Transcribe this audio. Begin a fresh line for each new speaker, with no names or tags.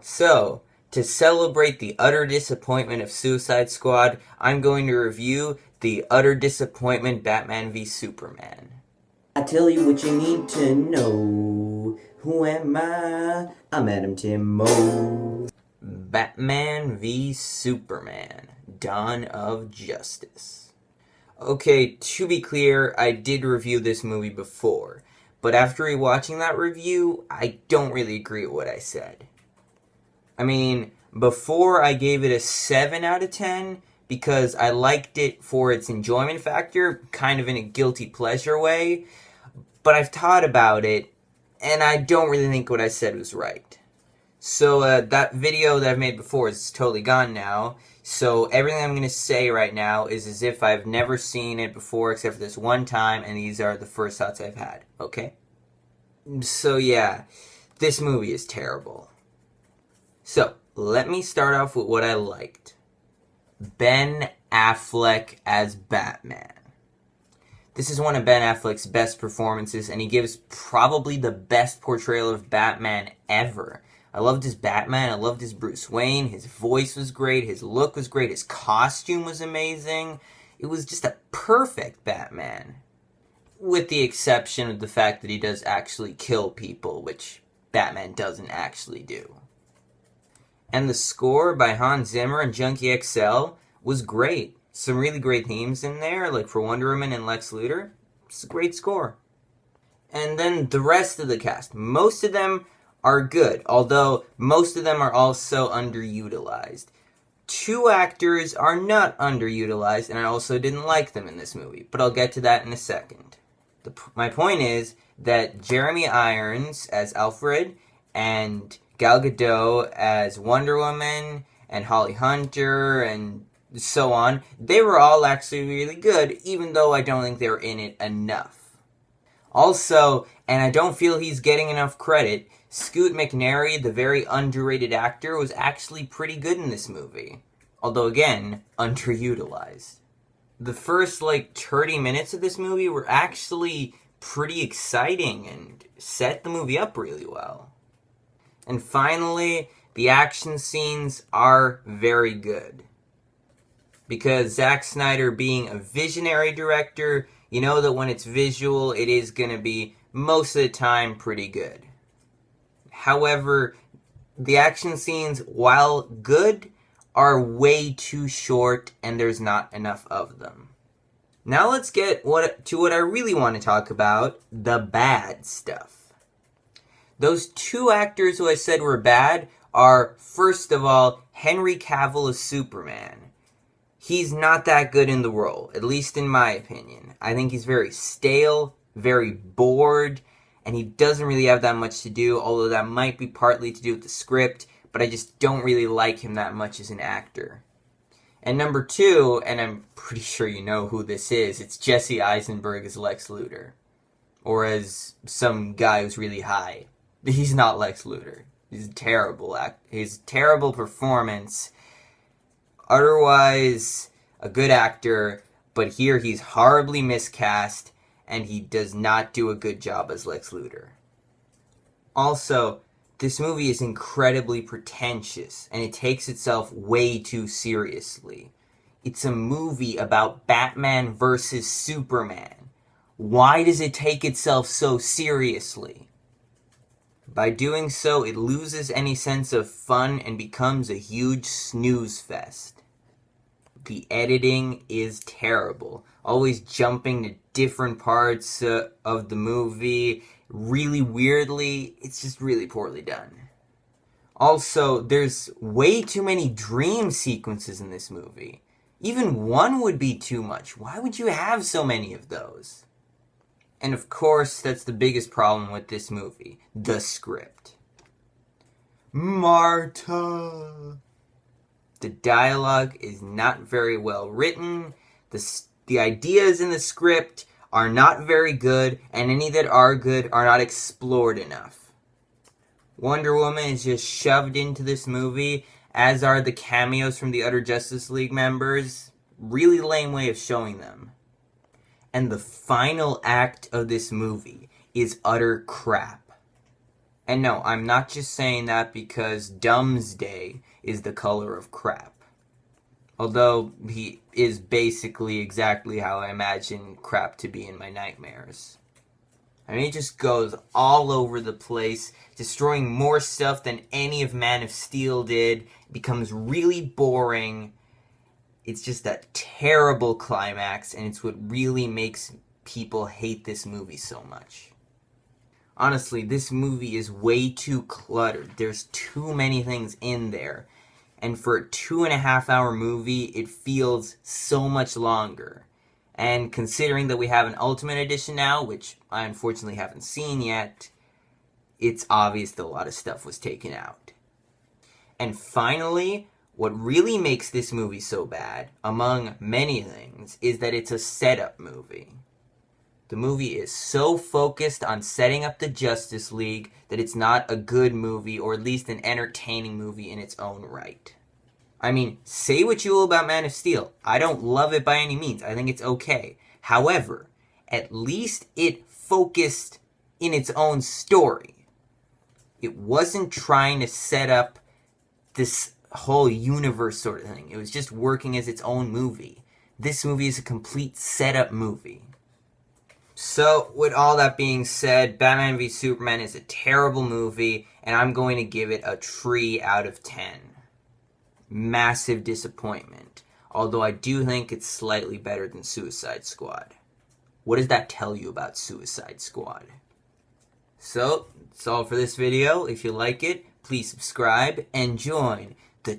So, to celebrate the utter disappointment of Suicide Squad, I'm going to review the utter disappointment Batman v Superman.
I tell you what you need to know. Who am I? I'm Adam Timmo.
Batman v Superman, Dawn of Justice. Okay, to be clear, I did review this movie before, but after rewatching that review, I don't really agree with what I said. I mean, before I gave it a 7 out of 10 because I liked it for its enjoyment factor, kind of in a guilty pleasure way, but I've thought about it, and I don't really think what I said was right. So that video that I've made before is totally gone now. So everything I'm going to say right now is as if I've never seen it before except for this one time, and these are the first thoughts I've had, okay? So yeah, this movie is terrible. So, let me start off with what I liked. Ben Affleck as Batman. This is one of Ben Affleck's best performances, and he gives probably the best portrayal of Batman ever. I loved his Batman, I loved his Bruce Wayne, his voice was great, his look was great, his costume was amazing. It was just a perfect Batman. With the exception of the fact that he does actually kill people, which Batman doesn't actually do. And the score by Hans Zimmer and Junkie XL was great. Some really great themes in there, like for Wonder Woman and Lex Luthor. It's a great score. And then the rest of the cast. Most of them are good, although most of them are also underutilized. Two actors are not underutilized, and I also didn't like them in this movie, but I'll get to that in a second. My point is that Jeremy Irons as Alfred and Gal Gadot as Wonder Woman and Holly Hunter and so on, they were all actually really good, even though I don't think they were in it enough. Also, and I don't feel he's getting enough credit, Scoot McNairy, the very underrated actor, was actually pretty good in this movie. Although again, underutilized. The first 30 minutes of this movie were actually pretty exciting and set the movie up really well. And finally, the action scenes are very good. Because Zack Snyder being a visionary director, you know that when it's visual, it is going to be, most of the time, pretty good. However, the action scenes, while good, are way too short and there's not enough of them. Now let's get to what I really want to talk about, the bad stuff. Those two actors who I said were bad are, first of all, Henry Cavill as Superman. He's not that good in the role, at least in my opinion. I think he's very stale, very bored, and he doesn't really have that much to do, although that might be partly to do with the script, but I just don't really like him that much as an actor. And number two, and I'm pretty sure you know who this is, it's Jesse Eisenberg as Lex Luthor. Or as some guy who's really high. He's not Lex Luthor. He's terrible. His terrible performance. Otherwise, a good actor, but here he's horribly miscast, and he does not do a good job as Lex Luthor. Also, this movie is incredibly pretentious, and it takes itself way too seriously. It's a movie about Batman versus Superman. Why does it take itself so seriously? By doing so, it loses any sense of fun and becomes a huge snooze fest. The editing is terrible. Always jumping to different parts of the movie really weirdly. It's just really poorly done. Also, there's way too many dream sequences in this movie. Even one would be too much. Why would you have so many of those? And of course, that's the biggest problem with this movie. The script. Marta. The dialogue is not very well written. The ideas in the script are not very good, and any that are good are not explored enough. Wonder Woman is just shoved into this movie, as are the cameos from the other Justice League members. Really lame way of showing them. And the final act of this movie is utter crap. And no, I'm not just saying that because Doomsday is the color of crap. Although he is basically exactly how I imagine crap to be in my nightmares. I mean, it just goes all over the place, destroying more stuff than any of Man of Steel did. It becomes really boring. It's just a terrible climax, and it's what really makes people hate this movie so much. Honestly, this movie is way too cluttered. There's too many things in there. And for a 2.5-hour movie, it feels so much longer. And considering that we have an Ultimate Edition now, which I unfortunately haven't seen yet, it's obvious that a lot of stuff was taken out. And finally, what really makes this movie so bad, among many things, is that it's a setup movie. The movie is so focused on setting up the Justice League that it's not a good movie, or at least an entertaining movie in its own right. I mean, say what you will about Man of Steel. I don't love it by any means. I think it's okay. However, at least it focused in its own story. It wasn't trying to set up this whole universe sort of thing. It was just working as its own movie. This movie is a complete setup movie. So, with all that being said, Batman v Superman is a terrible movie, and I'm going to give it a 3 out of 10. Massive disappointment. Although I do think it's slightly better than Suicide Squad. What does that tell you about Suicide Squad? So, that's all for this video. If you like it, please subscribe and join the